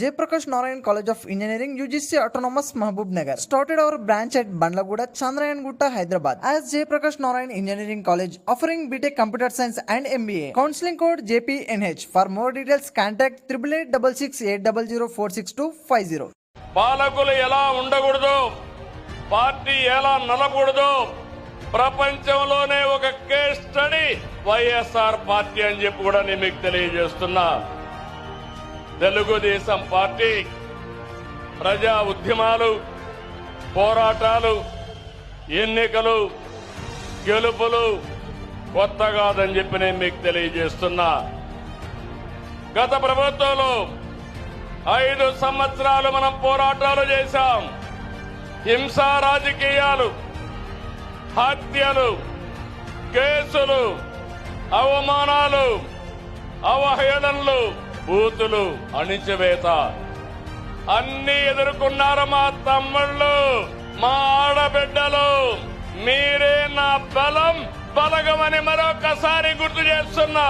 Jaiprakash Narayan College of Engineering, UGC Autonomous Mahbub Nagar, started our branch at Bandlagooda, Chandrayan Gutta, Hyderabad as Jaiprakash Narayan Engineering College, offering BTech Computer Science and MBA. Counseling code JPNH. For more details, contact 888680046250. పాలకులు ఎలా ఉండకూడదు, party ఎలా నలకూడదు, ప్రపంచంలోనే ఒక case study YSR party అని చెప్పి కూడా నేను మీకు తెలియజేస్తున్నా. తెలుగుదేశం పార్టీ ప్రజా ఉద్యమాలు, పోరాటాలు, ఎన్నికలు, గెలుపులు కొత్త కాదని చెప్పి నేను మీకు తెలియజేస్తున్నా. గత ప్రభుత్వంలో 5 సంవత్సరాలు మనం పోరాటాలు చేశాం. హింసా రాజకీయాలు, హత్యలు, కేసులు, అవమానాలు, అవహేళనలు, బూతులు, అణిచివేత అన్ని ఎదుర్కొన్నారు మా తమ్ముళ్ళు, మా ఆడబిడ్డలు. మీరే నా బలం, బలగమని మరొకసారి గుర్తు చేస్తున్నా.